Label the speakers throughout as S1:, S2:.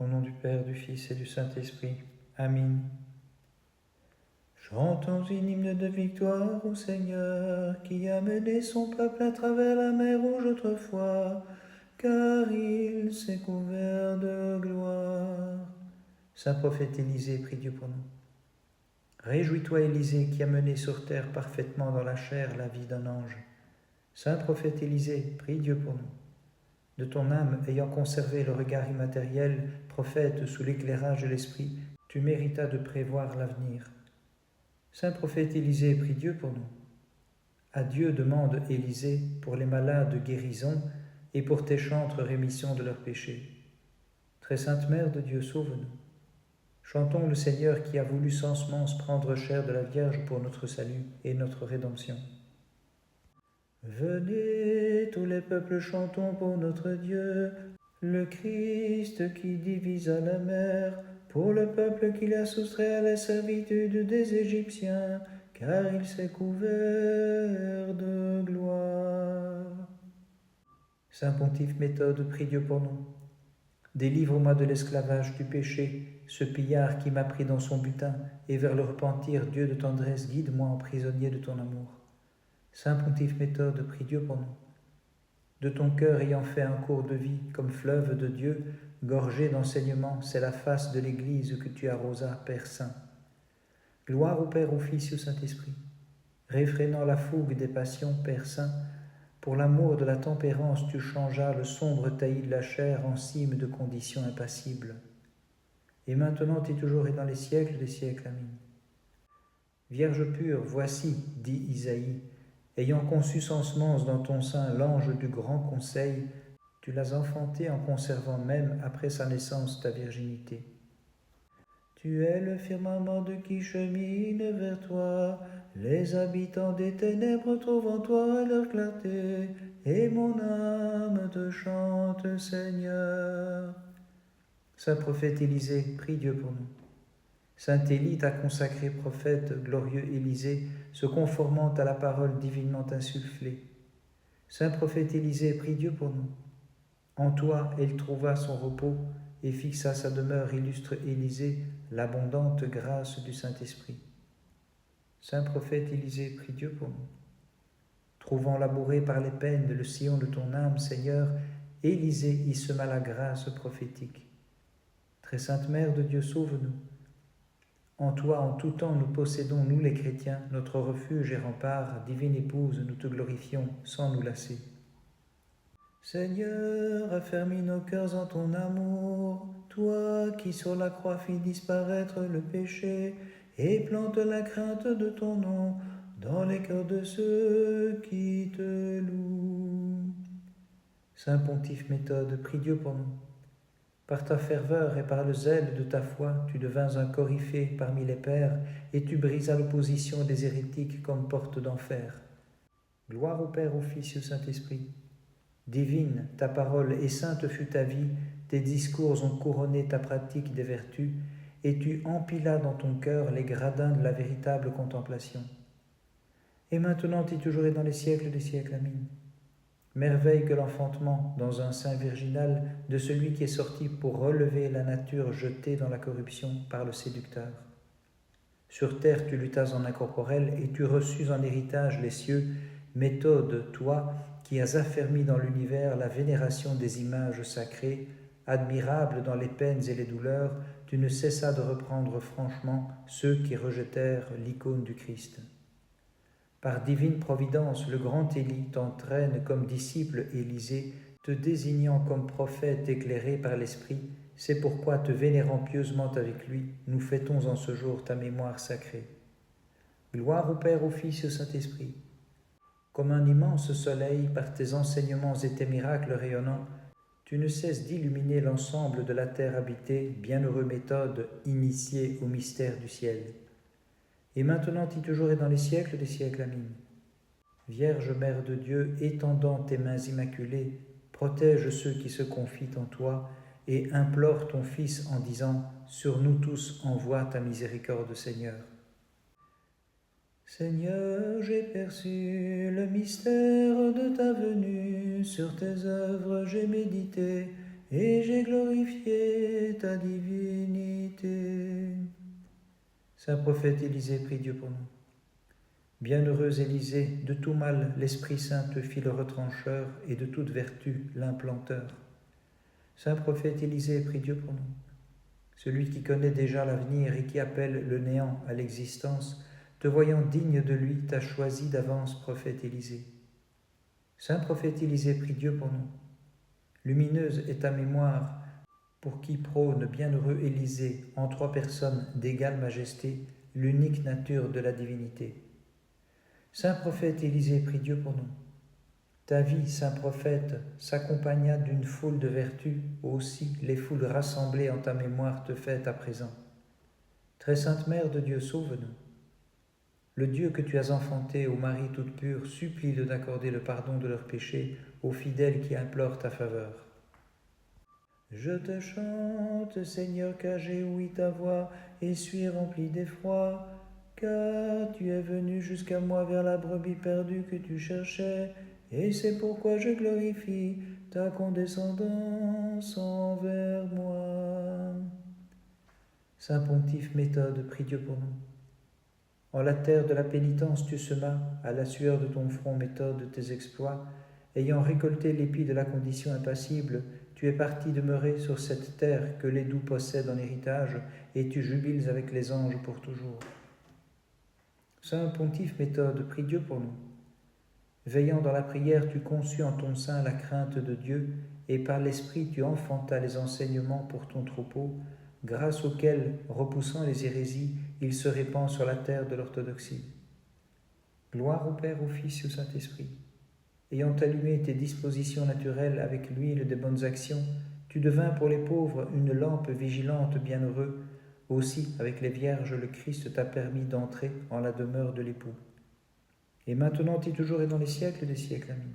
S1: Au nom du Père, du Fils et du Saint-Esprit. Amen. Chantons une hymne de victoire au Seigneur, qui a mené son peuple à travers la mer Rouge autrefois, car il s'est couvert de gloire. Saint prophète Élisée, prie Dieu pour nous. Réjouis-toi, Élisée, qui a mené sur terre parfaitement dans la chair la vie d'un ange. Saint prophète Élisée, prie Dieu pour nous. De ton âme, ayant conservé le regard immatériel, prophète sous l'éclairage de l'Esprit, tu méritas de prévoir l'avenir. Saint prophète Élisée, prie Dieu pour nous. À Dieu demande Élisée pour les malades guérison et pour tes chantres rémission de leurs péchés. Très sainte Mère de Dieu, sauve-nous. Chantons le Seigneur qui a voulu sans semence prendre chair de la Vierge pour notre salut et notre rédemption. Venez, tous les peuples, chantons pour notre Dieu, le Christ qui divisa la mer, pour le peuple qu'il a soustrait à la servitude des Égyptiens, car il s'est couvert de gloire. Saint Pontife Méthode, prie Dieu pour nous. Délivre-moi de l'esclavage du péché, ce pillard qui m'a pris dans son butin, et vers le repentir, Dieu de tendresse, guide-moi en prisonnier de ton amour. Saint Pontife Méthode, prie Dieu pour nous. De ton cœur ayant fait un cours de vie, comme fleuve de Dieu, gorgé d'enseignements, c'est la face de l'Église que tu arrosas, Père Saint. Gloire au Père, au Fils et au Saint-Esprit. Réfrénant la fougue des passions, Père Saint, pour l'amour de la tempérance, tu changeas le sombre taillis de la chair en cime de conditions impassibles. Et maintenant et toujours et dans les siècles des siècles. Amen. Vierge pure, voici, dit Isaïe, ayant conçu sans semence dans ton sein l'ange du grand conseil, tu l'as enfanté en conservant même après sa naissance ta virginité. Tu es le firmament de qui chemine vers toi, les habitants des ténèbres trouvent en toi leur clarté, et mon âme te chante, Seigneur. Saint prophète Élisée, prie Dieu pour nous. Saint Élie t'a consacré prophète, glorieux Élisée, se conformant à la parole divinement insufflée. Saint prophète Élisée, prie Dieu pour nous. En toi, elle trouva son repos et fixa sa demeure, illustre Élisée, l'abondante grâce du Saint-Esprit. Saint prophète Élisée, prie Dieu pour nous. Trouvant labouré par les peines le sillon de ton âme, Seigneur, Élisée y sema la grâce prophétique. Très sainte Mère de Dieu, sauve-nous. En toi, en tout temps, nous possédons, nous les chrétiens, notre refuge et rempart. Divine Épouse, nous te glorifions sans nous lasser. Seigneur, affermis nos cœurs en ton amour, toi qui sur la croix fis disparaître le péché, et plante la crainte de ton nom dans les cœurs de ceux qui te louent. Saint Pontife Méthode, prie Dieu pour nous. Par ta ferveur et par le zèle de ta foi, tu devins un coryphée parmi les pères, et tu brisas l'opposition des hérétiques comme porte d'enfer. Gloire au Père, au Fils et au Saint-Esprit. Divine ta parole et sainte fut ta vie, tes discours ont couronné ta pratique des vertus, et tu empilas dans ton cœur les gradins de la véritable contemplation. Et maintenant et toujours et dans les siècles des siècles. Amen. Merveille que l'enfantement, dans un sein virginal, de celui qui est sorti pour relever la nature jetée dans la corruption par le séducteur. Sur terre tu luttas en incorporel, et tu reçus en héritage les cieux, méthode, toi, qui as affermi dans l'univers la vénération des images sacrées, admirable dans les peines et les douleurs, tu ne cessas de reprendre franchement ceux qui rejetèrent l'icône du Christ. Par divine providence, le grand Élie t'entraîne comme disciple Élisée, te désignant comme prophète éclairé par l'Esprit. C'est pourquoi, te vénérant pieusement avec lui, nous fêtons en ce jour ta mémoire sacrée. Gloire au Père, au Fils et au Saint-Esprit. Comme un immense soleil, par tes enseignements et tes miracles rayonnants, tu ne cesses d'illuminer l'ensemble de la terre habitée, bienheureux méthode, initiée au mystère du ciel. Et maintenant et toujours et dans les siècles des siècles. Amen. Vierge Mère de Dieu, étendant tes mains immaculées, protège ceux qui se confient en toi et implore ton Fils en disant « Sur nous tous envoie ta miséricorde, Seigneur ». Seigneur, j'ai perçu le mystère de ta venue, sur tes œuvres j'ai médité, et j'ai glorifié ta divinité. Saint prophète Élisée, prie Dieu pour nous. Bienheureux Élisée, de tout mal l'Esprit Saint te fit le retrancheur et de toute vertu l'implanteur. Saint prophète Élisée, prie Dieu pour nous. Celui qui connaît déjà l'avenir et qui appelle le néant à l'existence, te voyant digne de lui, t'a choisi d'avance prophète Élisée. Saint prophète Élisée, prie Dieu pour nous. Lumineuse est ta mémoire, pour qui prône bienheureux Élisée, en 3 personnes d'égale majesté, l'unique nature de la divinité. Saint prophète Élisée, prie Dieu pour nous. Ta vie, saint prophète, s'accompagna d'une foule de vertus, aussi les foules rassemblées en ta mémoire te fêtent à présent. Très sainte Mère de Dieu, sauve-nous. Le Dieu que tu as enfanté, ô Marie toute pure, supplie-le d'accorder le pardon de leurs péchés aux fidèles qui implorent ta faveur. Je te chante, Seigneur, car j'ai ouï ta voix et suis rempli d'effroi, car tu es venu jusqu'à moi vers la brebis perdue que tu cherchais, et c'est pourquoi je glorifie ta condescendance envers moi. Saint Pontife Méthode, prie Dieu pour nous. En la terre de la pénitence, tu semas, à la sueur de ton front, Méthode, tes exploits. Ayant récolté l'épi de la condition impassible, tu es parti demeurer sur cette terre que les doux possèdent en héritage, et tu jubiles avec les anges pour toujours. Saint Pontife Méthode, prie Dieu pour nous. Veillant dans la prière, tu conçus en ton sein la crainte de Dieu, et par l'Esprit tu enfantas les enseignements pour ton troupeau, grâce auxquels, repoussant les hérésies, il se répand sur la terre de l'orthodoxie. Gloire au Père, au Fils et au Saint-Esprit. Ayant allumé tes dispositions naturelles avec l'huile des bonnes actions, tu devins pour les pauvres une lampe vigilante bienheureux. Aussi, avec les vierges, le Christ t'a permis d'entrer en la demeure de l'époux. Et maintenant et toujours et dans les siècles des siècles. Amen.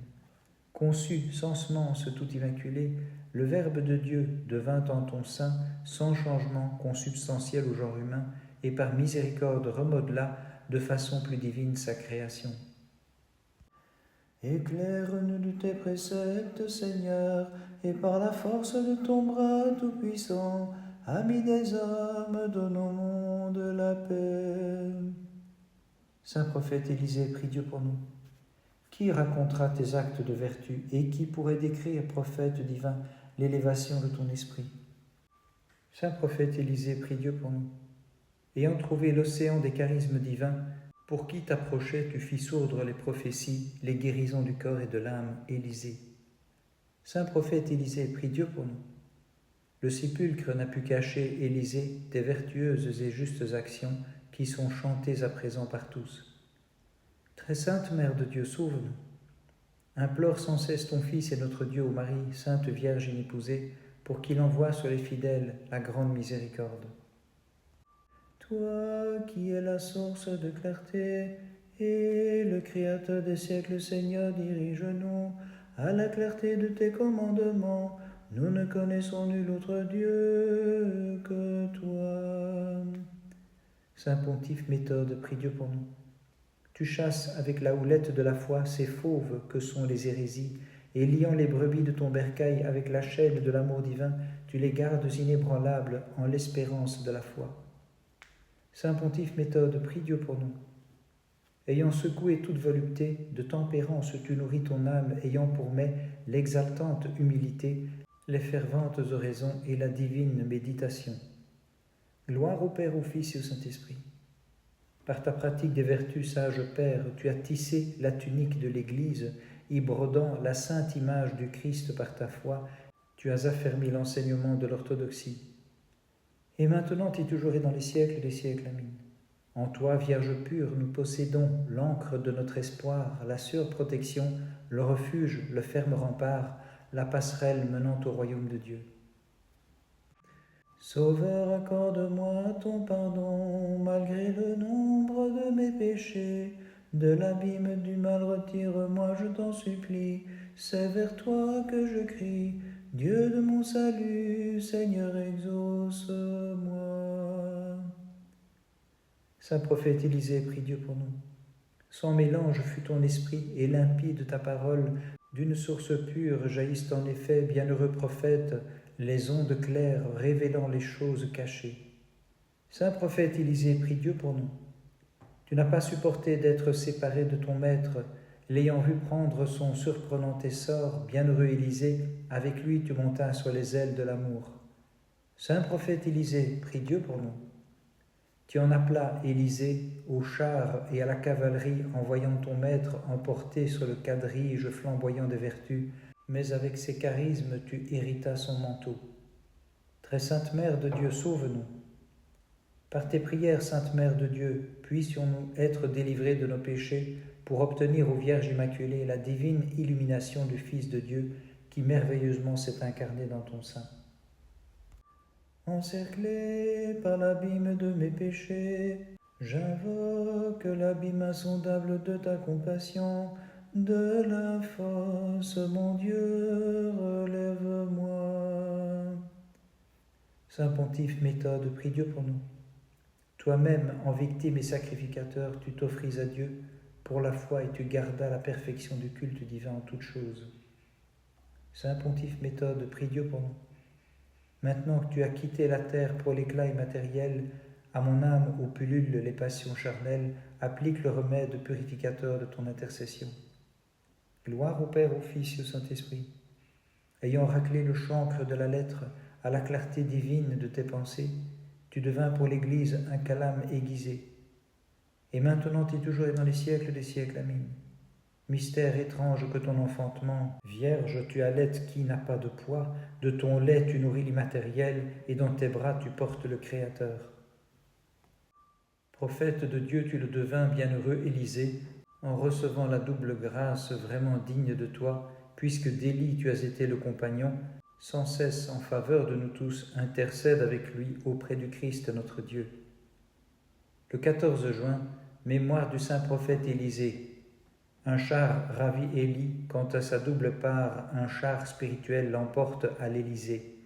S1: Conçu sans semence tout immaculé, le Verbe de Dieu devint en ton sein, sans changement, consubstantiel au genre humain, et par miséricorde remodela de façon plus divine sa création. Éclaire-nous de tes préceptes, Seigneur, et par la force de ton bras tout-puissant, ami des hommes, donne au monde la paix. Saint prophète Élisée, prie Dieu pour nous. Qui racontera tes actes de vertu et qui pourrait décrire, prophète divin, l'élévation de ton esprit? Saint prophète Élisée, prie Dieu pour nous. Ayant trouvé l'océan des charismes divins, pour qui t'approchais, tu fis sourdre les prophéties, les guérisons du corps et de l'âme, Élisée. Saint prophète Élisée, prie Dieu pour nous. Le sépulcre n'a pu cacher, Élisée, tes vertueuses et justes actions qui sont chantées à présent par tous. Très sainte Mère de Dieu, sauve-nous. Implore sans cesse ton Fils et notre Dieu, ô Marie, Sainte Vierge inépousée, pour qu'il envoie sur les fidèles la grande miséricorde. Toi qui es la source de clarté et le Créateur des siècles, Seigneur, dirige-nous à la clarté de tes commandements. Nous ne connaissons nul autre Dieu que toi. Saint Pontife Méthode, prie Dieu pour nous. Tu chasses avec la houlette de la foi ces fauves que sont les hérésies, et liant les brebis de ton bercail avec la chaîne de l'amour divin, tu les gardes inébranlables en l'espérance de la foi. Saint Pontife Méthode, prie Dieu pour nous. Ayant secoué toute volupté, de tempérance tu nourris ton âme, ayant pour mets l'exaltante humilité, les ferventes oraisons et la divine méditation. Gloire au Père, au Fils et au Saint-Esprit. Par ta pratique des vertus, sage Père, tu as tissé la tunique de l'Église, y brodant la sainte image du Christ par ta foi, tu as affermi l'enseignement de l'orthodoxie. Et maintenant et toujours et dans les siècles des siècles. Amen. En toi, Vierge pure, nous possédons l'encre de notre espoir, la sûre protection, le refuge, le ferme rempart, la passerelle menant au royaume de Dieu. Sauveur, accorde-moi ton pardon, malgré le nombre de mes péchés. De l'abîme du mal retire-moi, je t'en supplie. C'est vers toi que je crie. Dieu de mon salut, Seigneur, exauce-moi. Saint prophète Élisée, prie Dieu pour nous. Sans mélange fut ton esprit, et limpide ta parole. D'une source pure jaillissent en effet, bienheureux prophète, les ondes claires révélant les choses cachées. Saint prophète Élisée, prie Dieu pour nous. Tu n'as pas supporté d'être séparé de ton maître, l'ayant vu prendre son surprenant essor, bienheureux Élisée, avec lui tu montas sur les ailes de l'amour. Saint prophète Élisée, prie Dieu pour nous. Tu en appela Élisée aux chars et à la cavalerie en voyant ton maître emporté sur le quadrige flamboyant des vertus, mais avec ses charismes tu héritas son manteau. Très sainte Mère de Dieu, sauve-nous. Par tes prières, Sainte Mère de Dieu, puissions-nous être délivrés de nos péchés pour obtenir aux Vierges Immaculées la divine illumination du Fils de Dieu qui merveilleusement s'est incarné dans ton sein. Encerclé par l'abîme de mes péchés, j'invoque l'abîme insondable de ta compassion. De la fosse, mon Dieu, relève-moi. Saint Pontife Méthode, prie Dieu pour nous. Toi-même, en victime et sacrificateur, tu t'offris à Dieu pour la foi et tu gardas la perfection du culte divin en toutes choses. Saint Pontife Méthode, prie Dieu pour nous. Maintenant que tu as quitté la terre pour l'éclat immatériel, à mon âme où pullulent les passions charnelles, applique le remède purificateur de ton intercession. Gloire au Père, au Fils et au Saint-Esprit. Ayant raclé le chancre de la lettre à la clarté divine de tes pensées, tu devins pour l'Église un calame aiguisé. Et maintenant et toujours et dans les siècles des siècles. Amen. Mystère étrange que ton enfantement, Vierge, tu allaites qui n'a pas de poids, de ton lait tu nourris l'immatériel, et dans tes bras tu portes le Créateur. Prophète de Dieu, tu le devins, bienheureux Élisée, en recevant la double grâce vraiment digne de toi, puisque d'Élie tu as été le compagnon, sans cesse en faveur de nous tous, intercède avec lui auprès du Christ notre Dieu. Le 14 juin, mémoire du saint prophète Élisée. Un char ravit Élie, quand à sa double part, un char spirituel l'emporte à l'Élysée.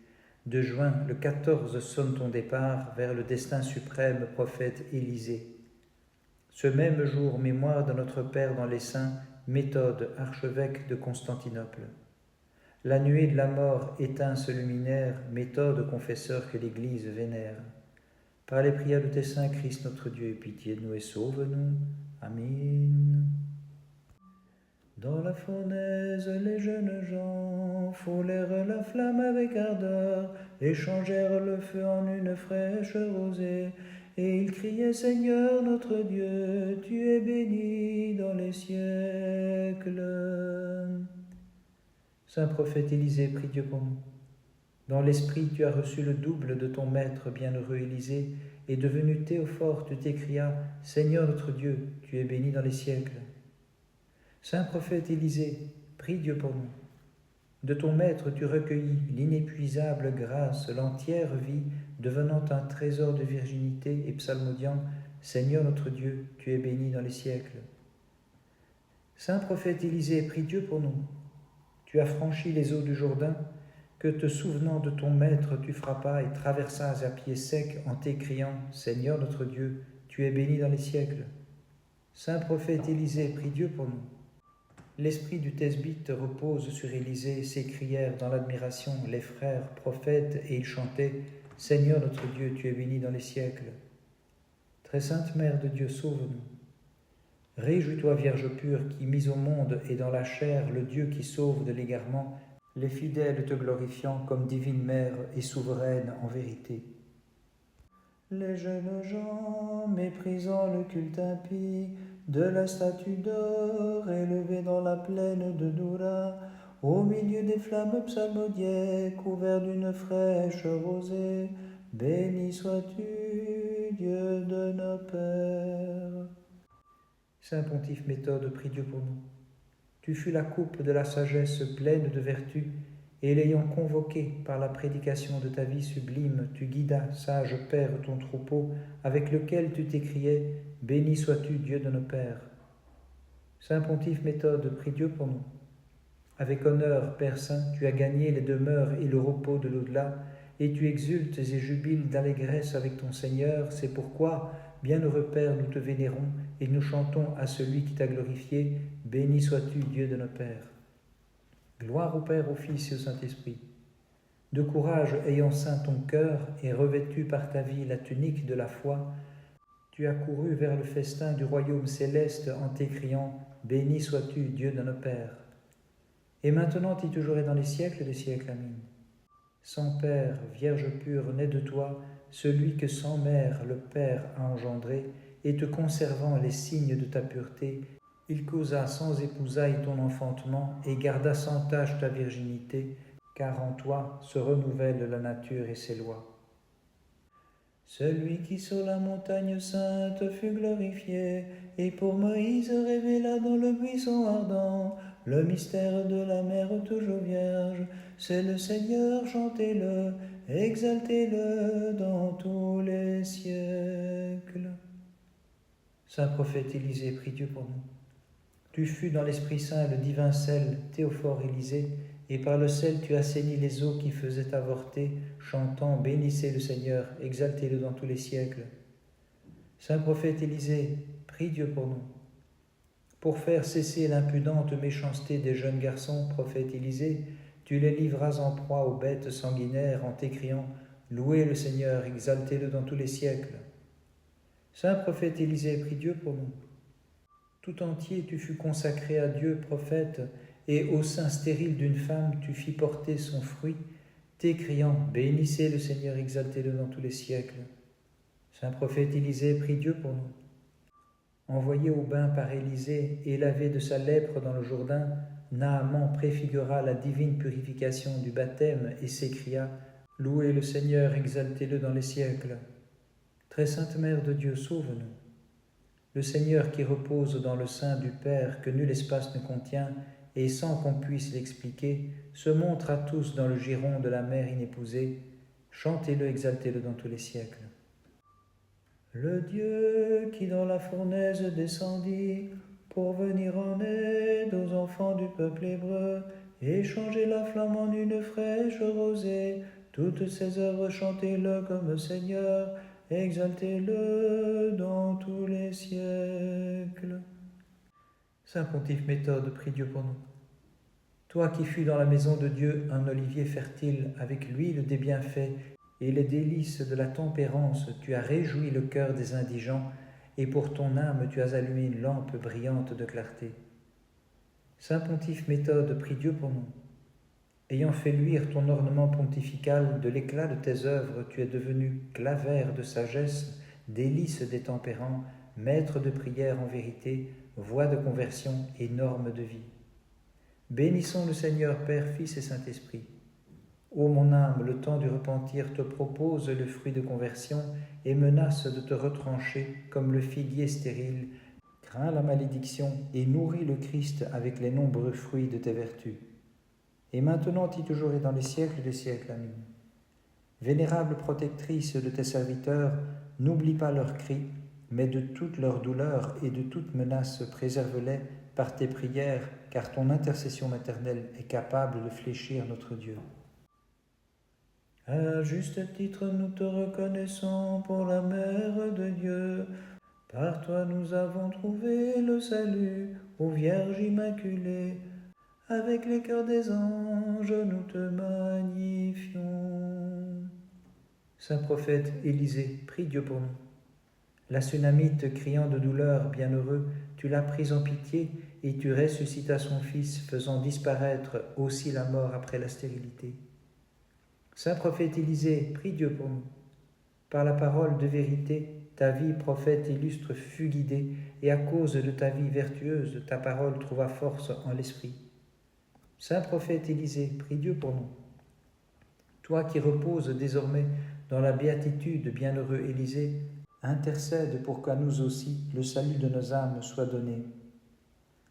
S1: De juin, le 14 sonne ton départ vers le destin suprême, prophète Élisée. Ce même jour, mémoire de notre Père dans les saints, Méthode, archevêque de Constantinople. La nuée de la mort éteint ce luminaire, Méthode, confesseur que l'Église vénère. Par les prières de tes saints, Christ notre Dieu, aie pitié de nous et sauve-nous. Amen. Dans la fournaise, les jeunes gens foulèrent la flamme avec ardeur, échangèrent le feu en une fraîche rosée, et ils criaient: Seigneur notre Dieu, tu es béni dans les siècles. Saint prophète Élisée, prie Dieu pour nous. Dans l'esprit, tu as reçu le double de ton maître, bienheureux Élisée, et devenu Théophore, tu t'écrias: Seigneur notre Dieu, tu es béni dans les siècles. Saint prophète Élisée, prie Dieu pour nous. De ton maître tu recueillis l'inépuisable grâce, l'entière vie, devenant un trésor de virginité et psalmodiant: Seigneur notre Dieu, tu es béni dans les siècles. Saint prophète Élisée, prie Dieu pour nous. Tu as franchi les eaux du Jourdain, que te souvenant de ton maître tu frappas et traversas à pied sec en t'écriant: Seigneur notre Dieu, tu es béni dans les siècles. Saint prophète Élisée, prie Dieu pour nous. L'esprit du thesbite repose sur Élisée, s'écrièrent dans l'admiration les frères prophètes, et ils chantaient: Seigneur notre Dieu, tu es béni dans les siècles. Très sainte Mère de Dieu, sauve-nous. Réjouis-toi, Vierge pure, qui, mise au monde et dans la chair, le Dieu qui sauve de l'égarement, les fidèles te glorifiant comme divine Mère et souveraine en vérité. Les jeunes gens, méprisant le culte impie de la statue d'or élevée dans la plaine de Doura, au milieu des flammes psalmodiées, couvert d'une fraîche rosée, béni sois-tu, Dieu de nos pères. Saint Pontife Méthode, prie Dieu pour nous. Tu fus la coupe de la sagesse pleine de vertu, et l'ayant convoqué par la prédication de ta vie sublime, tu guidas, sage Père, ton troupeau, avec lequel tu t'écriais: Béni sois-tu, Dieu de nos pères. Saint Pontife Méthode, prie Dieu pour nous. Avec honneur, Père Saint, tu as gagné les demeures et le repos de l'au-delà, et tu exultes et jubiles d'allégresse avec ton Seigneur. C'est pourquoi, bienheureux Père, nous te vénérons et nous chantons à celui qui t'a glorifié: Béni sois-tu, Dieu de nos pères. Gloire au Père, au Fils et au Saint-Esprit, De courage ayant ceint ton cœur et revêtu par ta vie la tunique de la foi, tu as couru vers le festin du royaume céleste en t'écriant « Béni sois-tu, Dieu de nos pères ». Et maintenant et toujours et dans les siècles des siècles. Amen. Sans Père, Vierge pure, naît de toi, celui que sans mère le Père a engendré, et te conservant les signes de ta pureté, il causa sans épousailles ton enfantement et garda sans tache ta virginité, car en toi se renouvelle la nature et ses lois. Celui qui sur la montagne sainte fut glorifié, et pour Moïse révéla dans le buisson ardent le mystère de la mère toujours vierge, c'est le Seigneur, chantez-le, exaltez-le dans tous les siècles. Saint prophète Élisée, prie Dieu pour nous. Tu fus dans l'Esprit Saint le divin sel, Théophore Élisée, et par le sel tu assainis les eaux qui faisaient avorter, chantant « Bénissez le Seigneur, exaltez-le dans tous les siècles ». Saint prophète Élisée, prie Dieu pour nous. Pour faire cesser l'impudente méchanceté des jeunes garçons, prophète Élisée, tu les livras en proie aux bêtes sanguinaires en t'écriant « Louez le Seigneur, exaltez-le dans tous les siècles ». Saint prophète Élisée, prie Dieu pour nous. Tout entier tu fus consacré à Dieu, prophète, et au sein stérile d'une femme tu fis porter son fruit, t'écriant « Bénissez le Seigneur, exaltez-le dans tous les siècles ». Saint prophète Élisée, prie Dieu pour nous. Envoyé au bain par Élisée et lavé de sa lèpre dans le Jourdain, Naaman préfigura la divine purification du baptême et s'écria « Louez le Seigneur, exaltez-le dans les siècles ». Très sainte Mère de Dieu, sauve-nous. Le Seigneur qui repose dans le sein du Père que nul espace ne contient, et sans qu'on puisse l'expliquer, se montre à tous dans le giron de la mère inépousée. Chantez-le, exaltez-le dans tous les siècles. Le Dieu qui dans la fournaise descendit pour venir en aide aux enfants du peuple hébreu et changer la flamme en une fraîche rosée, toutes ses œuvres chantez-le comme Seigneur, exaltez-le dans tous les siècles. Saint Pontife Méthode, prie Dieu pour nous. Toi qui fus dans la maison de Dieu un olivier fertile avec l'huile des bienfaits et les délices de la tempérance, tu as réjoui le cœur des indigents, et pour ton âme tu as allumé une lampe brillante de clarté. Saint Pontife Méthode, prie Dieu pour nous. Ayant fait luire ton ornement pontifical de l'éclat de tes œuvres, tu es devenu clavaire de sagesse, délice des tempérants, maître de prière en vérité, voie de conversion et norme de vie. Bénissons le Seigneur, Père, Fils et Saint-Esprit. Ô mon âme, le temps du repentir te propose le fruit de conversion et menace de te retrancher comme le figuier stérile. Crains la malédiction et nourris le Christ avec les nombreux fruits de tes vertus. Et maintenant et toujours et dans les siècles des siècles. Amen. Vénérable protectrice de tes serviteurs, n'oublie pas leurs cris, mais de toutes leurs douleurs et de toute menace préserve-les par tes prières, car ton intercession maternelle est capable de fléchir notre Dieu. À juste titre, nous te reconnaissons pour la Mère de Dieu. Par toi nous avons trouvé le salut, ô Vierge Immaculée. Avec les cœurs des anges, nous te magnifions. Saint prophète Élisée, prie Dieu pour nous. La Sunamite, criant de douleur, bienheureux, tu l'as prise en pitié et tu ressuscitas son fils, faisant disparaître aussi la mort après la stérilité. Saint prophète Élisée, prie Dieu pour nous. Par la parole de vérité, ta vie, prophète illustre, fut guidée, et à cause de ta vie vertueuse, ta parole trouva force en l'esprit. Saint prophète Élisée, prie Dieu pour nous. Toi qui reposes désormais dans la béatitude, bienheureux Élisée, intercède pour qu'à nous aussi le salut de nos âmes soit donné.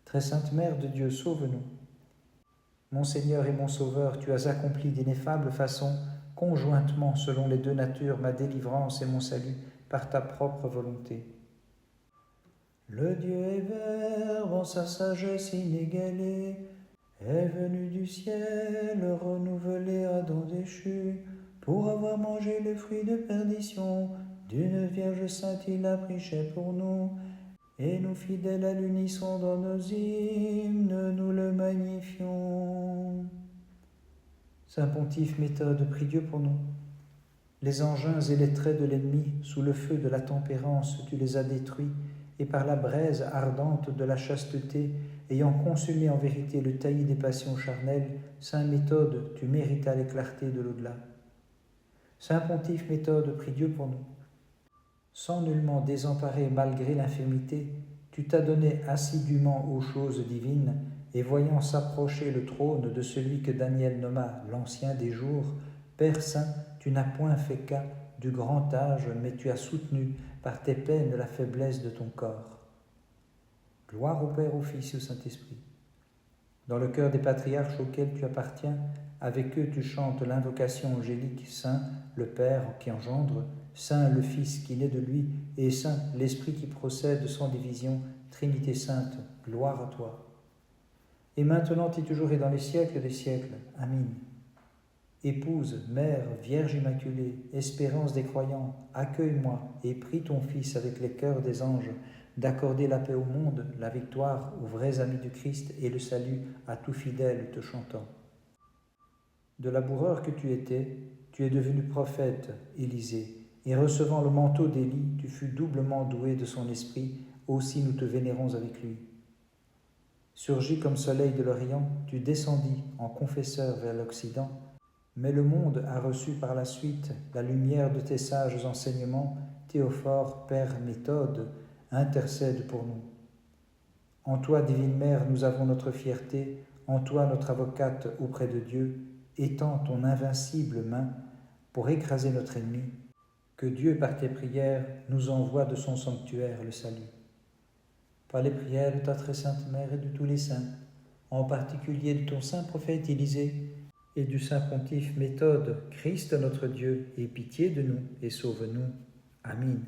S1: Très sainte Mère de Dieu, sauve-nous. Mon Seigneur et mon Sauveur, tu as accompli d'ineffables façons, conjointement selon les deux natures, ma délivrance et mon salut, par ta propre volonté. Le Dieu est Verbe, en sa sagesse inégalée, est venu du ciel renouveler Adam déchu, pour avoir mangé le fruit de perdition, d'une Vierge sainte il a pris chair pour nous, et nous fidèles à l'unisson dans nos hymnes, nous le magnifions. Saint Pontife Méthode, prie Dieu pour nous. Les engins et les traits de l'ennemi, sous le feu de la tempérance, tu les as détruits, et par la braise ardente de la chasteté, ayant consumé en vérité le taillis des passions charnelles, Saint Méthode, tu méritas les clartés de l'au-delà. Saint Pontife Méthode, prie Dieu pour nous. Sans nullement désemparer malgré l'infirmité, tu t'as donné assidûment aux choses divines, et voyant s'approcher le trône de celui que Daniel nomma l'Ancien des jours, Père Saint, tu n'as point fait cas du grand âge, mais tu as soutenu par tes peines la faiblesse de ton corps. Gloire au Père, au Fils et au Saint-Esprit. Dans le cœur des patriarches auxquels tu appartiens, avec eux tu chantes l'invocation angélique, Saint le Père qui engendre, Saint le Fils qui naît de lui, et Saint l'Esprit qui procède sans division, Trinité sainte, gloire à toi. Et maintenant et toujours et dans les siècles des siècles. Amen. Épouse, Mère, Vierge Immaculée, espérance des croyants, accueille-moi et prie ton Fils avec les cœurs des anges d'accorder la paix au monde, la victoire aux vrais amis du Christ et le salut à tout fidèle te chantant. De laboureur que tu étais, tu es devenu prophète, Élisée, et recevant le manteau d'Élie, tu fus doublement doué de son esprit, aussi nous te vénérons avec lui. Surgi comme soleil de l'Orient, tu descendis en confesseur vers l'Occident, mais le monde a reçu par la suite la lumière de tes sages enseignements. Théophore, Père Méthode, intercède pour nous. En toi, Divine Mère, nous avons notre fierté, en toi, notre avocate auprès de Dieu, étends ton invincible main pour écraser notre ennemi, que Dieu, par tes prières, nous envoie de son sanctuaire le salut. Par les prières de ta très sainte Mère et de tous les saints, en particulier de ton saint prophète Élisée et du saint pontife Méthode, Christ notre Dieu, aie pitié de nous et sauve-nous. Amen.